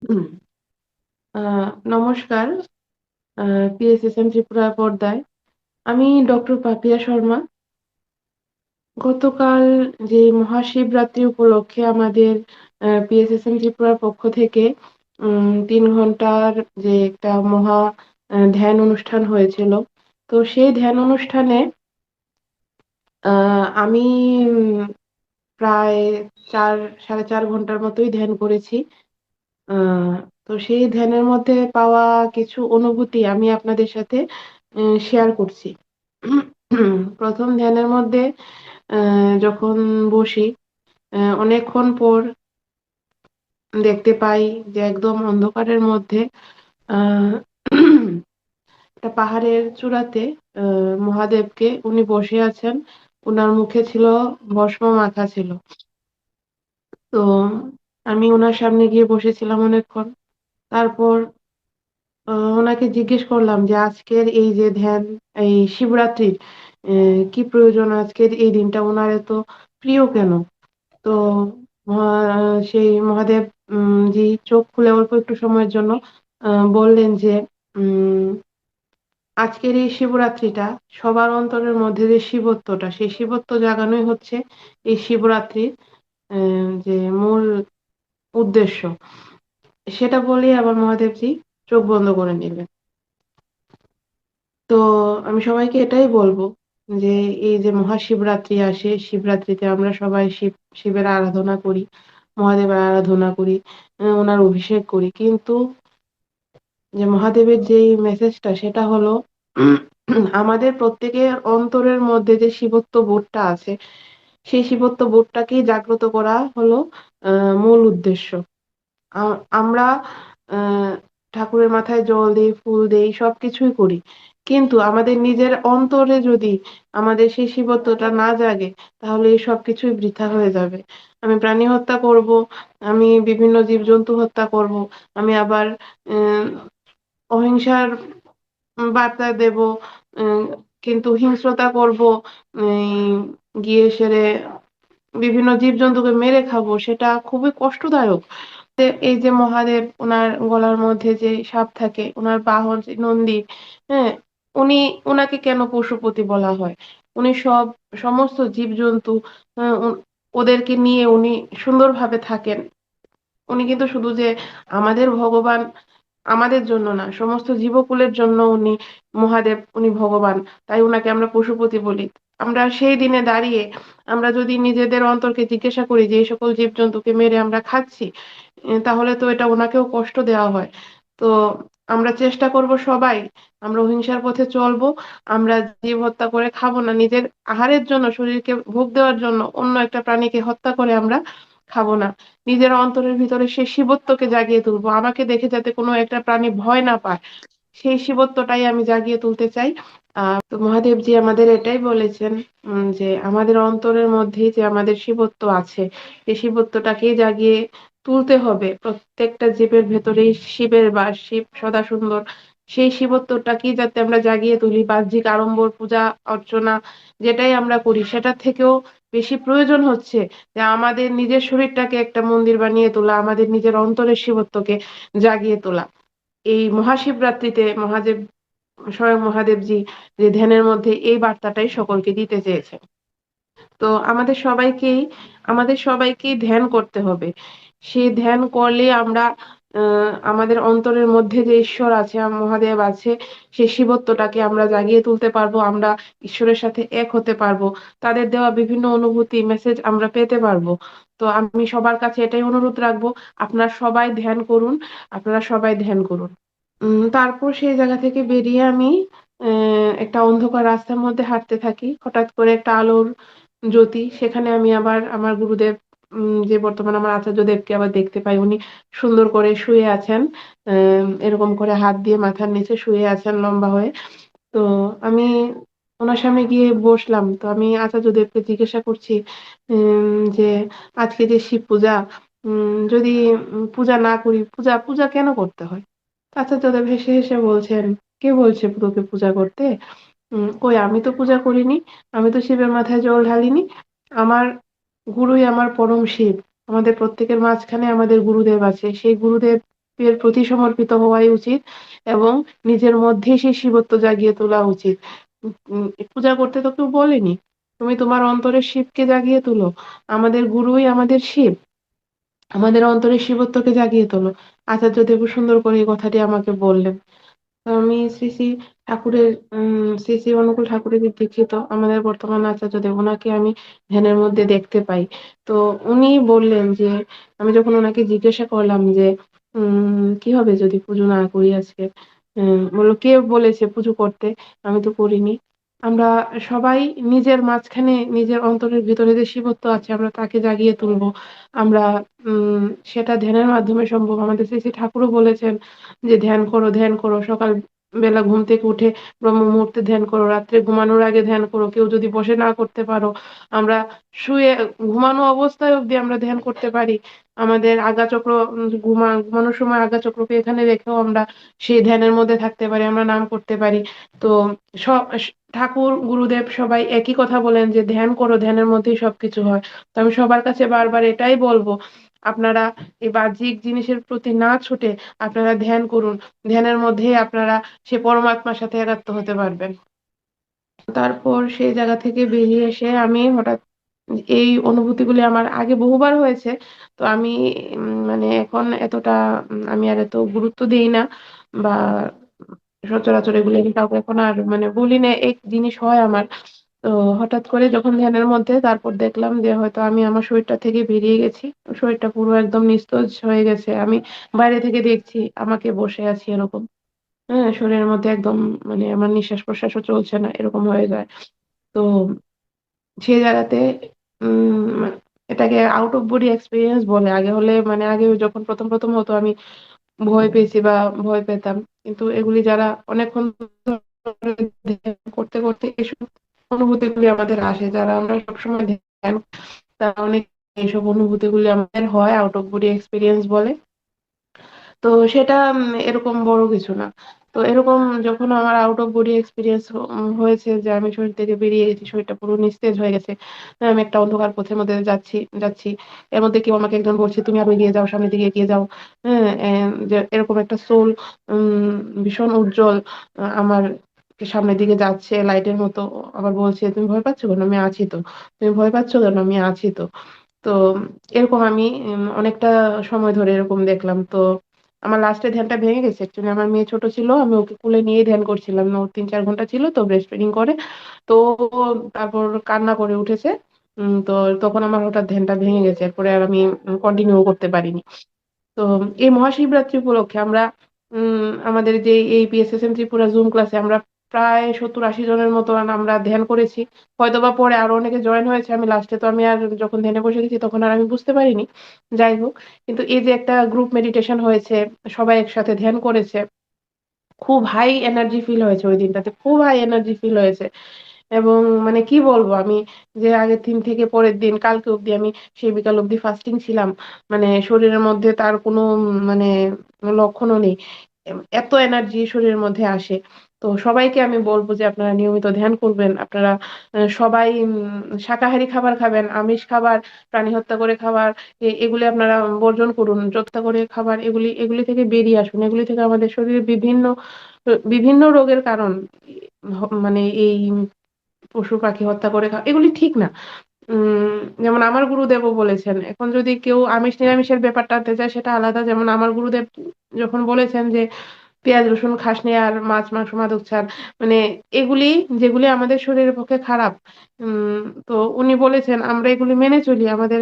হুম, নমস্কার। পিএসএসএম ত্রিপুরা পর্দায় আমি ডক্টর পাপিয়া শর্মা। গতকাল যে মহাশিবরাত্রি উপলক্ষে আমাদের পিএসএসএম ত্রিপুরার পক্ষ থেকে 3 ঘন্টার যে একটা মহা ধ্যান অনুষ্ঠান হয়েছিল। তো সেই ধ্যান অনুষ্ঠানে আমি প্রায় 4 সাড়ে 4 ঘন্টার মতোই ধ্যান করেছি। আহ তো সেই ধ্যানের মধ্যে পাওয়া কিছু অনুভূতি আমি আপনাদের সাথে শেয়ার করছি। প্রথম ধ্যানের মধ্যে যখন বসি, অনেকক্ষণ পর দেখতে পাই যে একদম অন্ধকারের মধ্যে আহ একটা পাহাড়ের চূড়াতে মহাদেবকে উনি বসে আছেন। ওনার মুখে ছিল ভস্ম মাখা ছিল। তো আমি ওনার সামনে গিয়ে বসেছিলাম অনেকক্ষণ। তারপর ওনাকে জিজ্ঞেস করলাম যে আজকের এই যে ধ্যান, এই শিবরাত্রির কি প্রয়োজন, আজকের এই দিনটা ওনার এত প্রিয় কেন? তো সেই মহাদেব জি চোখ খুলে অল্প একটু সময়ের জন্য বললেন যে উম আজকের এই শিবরাত্রিটা সবার অন্তরের মধ্যে যে শিবত্বটা, সেই শিবত্ব জাগানোই হচ্ছে এই শিবরাত্রির যে মূল উদ্দেশ্য। সেটা বলেই আবার মহাদেবজি চোখ বন্ধ করে নিলেন। তো আমি সবাইকে এটাই বলবো যে এই যে মহাশিবরাত্রি আসে, শিবরাত্রিতে আমরা সবাই শিবের আরাধনা করি, মহাদেবের আরাধনা করি, ওনার অভিষেক করি, কিন্তু যে মহাদেবের যেই মেসেজটা সেটা হলো আমাদের প্রত্যেকের অন্তরের মধ্যে যে শিবত্ব বোধটা আছে, সেই শিবত্ব বোধটাকেই জাগ্রত করা হলো মূল উদ্দেশ্য। আমরা আহ ঠাকুরের মাথায় জল দেই, ফুল দেই, সবকিছুই করি, কিন্তু আমাদের নিজের অন্তরে যদি আমাদের সেই শিবত্বটা না জাগে, তাহলে এই সবকিছুই বৃথা হয়ে যাবে। আমি প্রাণী হত্যা করব, আমি বিভিন্ন জীবজন্তু হত্যা করব, আমি আবার আহ অহিংসার বার্তা দেব, উম, কিন্তু হিংস্রতা করব, গিয়ে সেরে বিভিন্ন জীবজন্তুকে মেরে খাবো, সেটা খুবই কষ্টদায়ক। এই যে মহাদেব, ওনার গলার মধ্যে যে সাপ থাকে, ওনার বাহন যে নন্দী, হ্যাঁ, উনি, ওনাকে কেন পশুপতি বলা হয়? উনি সমস্ত জীবজন্তু, ওদেরকে নিয়ে উনি সুন্দরভাবে থাকেন। উনি কিন্তু শুধু যে আমাদের ভগবান, আমাদের জন্য না, সমস্ত জীবকুলের জন্য উনি মহাদেব, উনি ভগবান। তাই উনাকে আমরা পশুপতি বলি। আমরা সেই দিনে দাঁড়িয়ে আমরা যদি নিজেদের অন্তরকে জিজ্ঞাসা করি যে এই সকল জীবজন্তুকে মেরে আমরা খাচ্ছি, তাহলে তো এটা ওনাকেও কষ্ট দেওয়া হয়। তো আমরা চেষ্টা করব সবাই, আমরা অহিংসার পথে চলবো। আমরা জীব হত্যা করে খাবো না, নিজের আহারের জন্য, শরীরকে ভোগ দেওয়ার জন্য অন্য একটা প্রাণীকে হত্যা করে আমরা খাবো না। নিজের অন্তরের ভিতরে সেই শিবত্বকে জাগিয়ে তুলবো, আমাকে দেখে যাতে কোনো একটা প্রাণী ভয় না পায়, সেই শিবত্বটাই আমি জাগিয়ে তুলতে চাই। তো মহাদেবজি আমাদের এটাই বলেছেন, যে আমাদের অন্তরের মধ্যেই যে আমাদের শিবত্ব আছে, এই শিবত্বটাকেই জাগিয়ে তুলতে হবে। প্রত্যেকটা জীবের ভেতরেই শিবের বাস, শিব সদা সুন্দর। সেই শিবত্বটাকেই যাতে আমরা জাগিয়ে তুলি। বাহ্যিক আড়ম্বর, পূজা অর্চনা যেটাই আমরা করি, সেটা থেকেও বেশি প্রয়োজন হচ্ছে যে আমাদের নিজের শরীরটাকে একটা মন্দির বানিয়ে তোলা, আমাদের নিজের অন্তরের শিবত্বকে জাগিয়ে তোলা। এই মহাশিবরাত্রিতে মহাদেব, স্বয়ং মহাদেবজি যে ধ্যানের মধ্যে এই বার্তাটাই সকলকে দিতে চেয়েছে। তো আমাদের সবাইকেই ধ্যান করতে হবে। সেই ধ্যান করলে আমরা আমাদের অন্তরের মধ্যে যে ঈশ্বর আছে, মহাদেব আছে, সেই শিবত্বটাকে আমরা জাগিয়ে তুলতে পারবো। আমরা ঈশ্বরের সাথে এক হতে পারবো। তাদের দেওয়া বিভিন্ন অনুভূতি, মেসেজ আমরা পেতে পারবো। তো আমি সবার কাছে এটাই অনুরোধ রাখবো, আপনারা সবাই ধ্যান করুন, আপনারা সবাই ধ্যান করুন। তারপর সেই জায়গা থেকে বেরিয়ে আমি একটা অন্ধকার রাস্তার মধ্যে হাঁটতে থাকি। হঠাৎ করে একটা আলোর জ্যোতি, সেখানে আমি আবার আমার গুরুদেব, যে বর্তমান আমার আচার্য দেবকে আবার দেখতে পাই। উনি সুন্দর করে শুয়ে আছেন, এরকম করে হাত দিয়ে মাথার নিচে শুয়ে আছেন লম্বা হয়ে। তো আমি ওনার সামনে গিয়ে বসলাম। তো আমি আচার্য দেবকে জিজ্ঞাসা করছি যে আজকে যে শিব পূজা, যদি পূজা না করি, পূজা পূজা কেন করতে হয়? আচার্য দেব হেসে হেসে বলছেন, কে বলছে তোকে পূজা করতে? কই, আমি তো পূজা করিনি, আমি তো শিবের মাথায় জল ঢালিনি। আমার গুরুই আমার পরম শিব। আমাদের প্রত্যেকের মাঝখানে আমাদের গুরুদেব আছে, সেই গুরুদেব শিবের প্রতি সমর্পিত হওয়াই উচিত এবং নিজের মধ্যে সেই শিবত্ব জাগিয়ে তোলা উচিত। পূজা করতে তো কেউ বলেনি, তুমি তোমার অন্তরের শিবকে জাগিয়ে তোলো। আমাদের গুরুই আমাদের শিব, আমাদের অন্তরের শিবত্বকে জাগিয়ে তোলো। আচার্য দেব সুন্দর করে এই কথাটি আমাকে বললেন। তো আমি শ্রী শ্রী ঠাকুরের শ্রী শ্রী অনুকূল ঠাকুরের যে দীক্ষিত আমাদের বর্তমান আচার্য দেব, ওনাকে আমি ধ্যানের মধ্যে দেখতে পাই। তো উনি বললেন যে, আমি যখন ওনাকে জিজ্ঞাসা করলাম যে কি হবে যদি পুজো না করি আজকে, বললো কে বলেছে পুজো করতে, আমি তো করিনি। আমরা সবাই নিজের মাঝখানে নিজের অন্তরের ভিতরে যে শিবত্ব আছে আমরা তাকে জাগিয়ে তুলবো। আমরা সেটা ধ্যানের মাধ্যমে সম্ভব। আমাদের শ্রী শ্রী ঠাকুরও বলেছেন যে ধ্যান করো, ধ্যান করো, সকাল বেলা ঘুম থেকে উঠে ব্রহ্ম মুহূর্তে ধ্যান করো, রাত্রে ঘুমানোর আগে ধ্যান করো। কেউ যদি বসে না করতে পারো, আমরা শুয়ে ঘুমানো অবস্থায় অব্দি আমরা ধ্যান করতে পারি। আমাদের আজ্ঞাচক্র ঘুমানোর সময় আজ্ঞাচক্রকে এখানে রেখেও আমরা সেই ধ্যানের মধ্যে থাকতে পারি, আমরা নাম করতে পারি। তো সব ঠাকুর গুরুদেব সবাই একই কথা বলেন যে ধ্যান করো, ধ্যানের মধ্যেই সবকিছু হয়। তো আমি সবার কাছে বারবার এটাই বলবো, আপনারা এই বাহ্যিক জিনিসের প্রতি না ছুটে আপনারা ধ্যান করুন। ধ্যানের মধ্যেই আপনারা সে পরমাত্মার সাথে একাত্ম হতে পারবেন। তারপর সেই জায়গা থেকে বেরিয়ে এসে আমি হঠাৎ এই অনুভূতিগুলি আমার আগে বহুবার হয়েছে। তো আমি মানে এখন এতটা আমি আর এত গুরুত্ব দিই না, বা সচরাচর এগুলো আমি কাউকে এখন আর মানে বলি না। এক জিনিস হয় আমার, তো হঠাৎ করে যখন ধ্যানের মধ্যে, তারপর দেখলাম যে হয়তো আমি আমার শরীরটা থেকে বেরিয়ে গেছি। শরীরটা পুরো একদম নিস্তেজ হয়ে গেছে। আমি বাইরে থেকে দেখছি আমাকে বসে আছি এরকম। হ্যাঁ, শরীরের মধ্যে একদম মানে আমার নিঃশ্বাস প্রশ্বাসও চলছে না, এরকম হয়ে যায়। তো সেই জায়গাতে এটাকে আউট অফ বডি এক্সপিরিয়েন্স বলে। আগে হলে মানে আগে যখন প্রথম প্রথম হতো আমি ভয় পেয়েছি বা ভয় পেতাম, কিন্তু এগুলি যারা অনেকক্ষণ ধরে ধ্যান করতে করতে এসব অনুভূতিগুলি আমাদের আসে, যারা আমরা সবসময় ধ্যান, তারা অনেক এইসব অনুভূতিগুলি আমাদের হয়, আউট অফ বডি এক্সপিরিয়েন্স বলে। তো সেটা এরকম বড় কিছু না। তো এরকম যখন আমার আউট অফ বডি এক্সপিরিয়েন্স হয়েছে যে আমি শরীর থেকে বেরিয়ে গেছি, শরীরটা পুরো নিস্তেজ হয়ে গেছে, আমি একটা অন্ধকার পথের মধ্যে যাচ্ছি যাচ্ছি, এর মধ্যে কেউ আমাকে একজন বলছে তুমি আরো এগিয়ে যাও, সামনের দিকে এগিয়ে যাও। হ্যাঁ, যে এরকম একটা সোল ভীষণ উজ্জ্বল আমার সামনের দিকে যাচ্ছে লাইটের মতো, আবার বলছে তুমি ভয় পাচ্ছ কেন, আমি আছি তো। তুমি ভয় পাচ্ছ কেন, আমি আছি তো। তো এরকম আমি অনেকটা সময় ধরে এরকম দেখলাম। তো আমার লাস্টে ধ্যানটা ভেঙে গেছে। অ্যাকচুয়ালি আমার মেয়ে ছোট ছিল, আমি ওকে কোলে নিয়েই ধ্যান করছিলাম। ও ৩-৪ ঘন্টা ছিল তো ব্রেস্ট ফিডিং করে। তো ও তারপর কান্না করে উঠেছে। তো তখন আমার হঠাৎ ধ্যানটা ভেঙে গেছে। এরপরে আর আমি কন্টিনিউ করতে পারিনি। তো এই মহাশিবরাত্রি উপলক্ষে আমরা আমাদের যে এই পিএসএসএম ত্রিপুরা জুম ক্লাসে আমরা প্রায় ৭০-৮০ জনের মতো আমরা ধ্যান করেছি। হয়তোবা পরে আরো অনেকে জয়েন হয়েছে, আমি লাস্টে তো আমি আর যখন ধ্যানে বসে গেছি তখন আর আমি বুঝতে পারিনি। যাই হোক, কিন্তু এই যে একটা গ্রুপ মেডিটেশন হয়েছে, সবাই একসাথে ধ্যান করেছে, খুব হাই এনার্জি ফিল হয়েছে ওই দিনটাতে, খুব হাই এনার্জি ফিল হয়েছে। এবং মানে কি বলবো আমি, যে আগের দিন থেকে পরের দিন কালকে অব্দি আমি সেই বিকাল অব্দি ফাস্টিং ছিলাম। মানে শরীরের মধ্যে তার কোনো মানে লক্ষণও নেই, এত এনার্জি শরীরের মধ্যে আসে। তো সবাইকে আমি বলবো যে আপনারা নিয়মিত ধ্যান করবেন। আপনারা সবাই শাকাহারী খাবার খাবেন, আমিষ খাবার, প্রাণী হত্যা করে খাবার, এগুলি আপনারা বর্জন করুন। হত্যা করে খাবার, এগুলি এগুলি থেকে বেরিয়ে আসুন। এগুলি থেকে আমাদের শরীরে বিভিন্ন বিভিন্ন রোগের কারণ, মানে এই পশু পাখি হত্যা করে খাওয়া এগুলি ঠিক না। যেমন আমার গুরুদেবও বলেছেন, এখন যদি কেউ আমিষ নিরামিষের ব্যাপারটা আনতে চায় সেটা আলাদা। যেমন আমার গুরুদেব যখন বলেছেন যে পেঁয়াজ রসুন খাস নে, আর মাছ মাংস মাদক ছাড়, মানে এগুলি যেগুলি আমাদের শরীরের পক্ষে খারাপ, তো উনি বলেছেন আমরা এগুলি মেনে চলি। আমাদের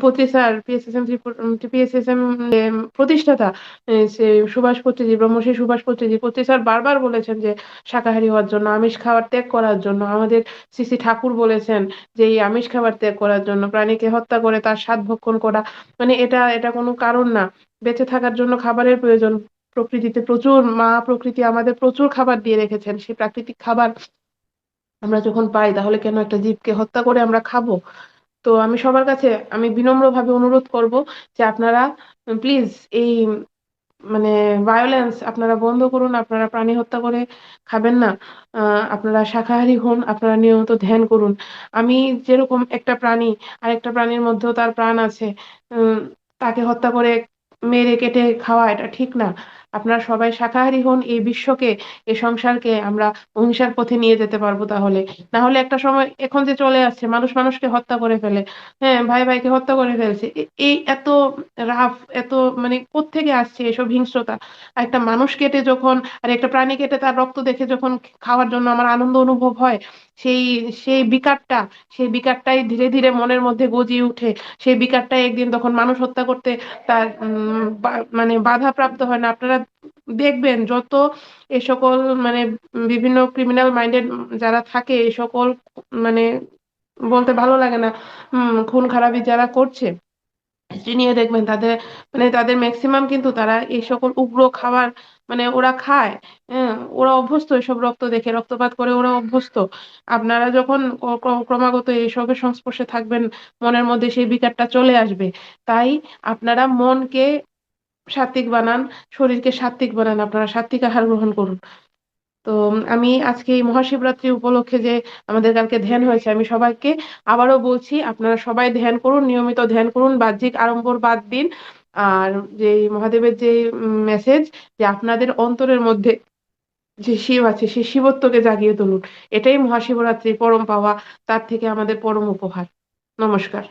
পত্রী স্যার, পিএসএসএম প্রতিষ্ঠাতা, সে সুভাষ পত্রীজি, ব্রহ্মশ্রী সুভাষ পত্রীজি, পত্রী স্যার বারবার বলেছেন যে শাকাহারী হওয়ার জন্য, আমিষ খাবার ত্যাগ করার জন্য। আমাদের শ্রী শ্রী ঠাকুর বলেছেন যে এই আমিষ খাবার ত্যাগ করার জন্য, প্রাণীকে হত্যা করে তার স্বাদ ভক্ষণ করা, মানে এটা এটা কোনো কারণ না। বেঁচে থাকার জন্য খাবারের প্রয়োজন। প্রকৃতিতে প্রচুর, মা প্রকৃতি আমাদের প্রচুর খাবার দিয়ে রেখেছেন। সেই প্রাকৃতিক খাবার আমরা যখন পাই, তাহলে কেন একটা জীবকে হত্যা করে আমরা খাবো? তো আমি সবার কাছে আমি বিনম্রভাবে অনুরোধ করব যে আপনারা প্লিজ এই মানে ভায়োলেন্স আপনারা বন্ধ করুন। আপনারা প্রাণী হত্যা করে খাবেন না। আপনারা শাকাহারী হন, আপনারা নিয়মিত ধ্যান করুন। আমি যেরকম একটা প্রাণী, আরেকটা প্রাণীর মধ্যেও তার প্রাণ আছে, তাকে হত্যা করে মেরে কেটে খাওয়া এটা ঠিক না। আপনারা সবাই শাকাহারী হন, এই বিশ্বকে, এই সংসারকে আমরা অহিংসার পথে নিয়ে যেতে পারবো তাহলে। না হলে একটা সময় এখন যে চলে আসছে, মানুষ মানুষকে হত্যা করে ফেলে, হ্যাঁ, ভাই ভাইকে হত্যা করে ফেলছে। এই এত রাফ, এত মানে কোত্থেকে আসছে এসব হিংস্রতা? আর একটা মানুষ কেটে যখন, আর একটা প্রাণী কেটে তার রক্ত দেখে যখন খাওয়ার জন্য আমার আনন্দ অনুভব হয়, সেই সেই বিকারটা, সেই বিকারটাই ধীরে ধীরে মনের মধ্যে গজিয়ে উঠে। সেই বিকারটাই একদিন তখন মানুষ হত্যা করতে তার মানে বাধাপ্রাপ্ত হয় না। আপনারা দেখবেন যত এ সকল মানে বিভিন্ন ক্রিমিনাল মাইন্ডেড যারা থাকে, এ সকল মানে বলতে ভালো লাগে না, খুন খারাপি যারা করছে, হিস্ট্রি নিয়ে দেখবেন তাদের মানে তাদের ম্যাক্সিমাম কিন্তু তারা এই সকল উগ্র খাবার মানে ওরা খায়। হ্যাঁ, ওরা অভ্যস্ত এসব রক্ত দেখে, রক্তপাত করে ওরা অভ্যস্ত। আপনারা যখন ক্রমাগত এসবের সংস্পর্শে থাকবেন, মনের মধ্যে সেই বিকারটা চলে আসবে। তাই আপনারা মনকে সাত্ত্বিক বানান, শরীরকে সাত্ত্বিক বানান, আপনারা সাত্ত্বিক আহার গ্রহণ করুন। তো আমি আজকে এই মহাশিবরাত্রি উপলক্ষে যে আমাদের কালকে ধ্যান হয়েছে, আমি সবাইকে আবারও বলছি আপনারা সবাই ধ্যান করুন, নিয়মিত ধ্যান করুন, বাহ্যিক আড়ম্বর বাদ দিন। আর যে মহাদেবের যে মেসেজ, যে আপনাদের অন্তরের মধ্যে যে শিব আছে সেই শিবত্বকে জাগিয়ে তুলুন। এটাই মহাশিবরাত্রির পরম পাওয়া, তার থেকে আমাদের পরম উপহার। নমস্কার।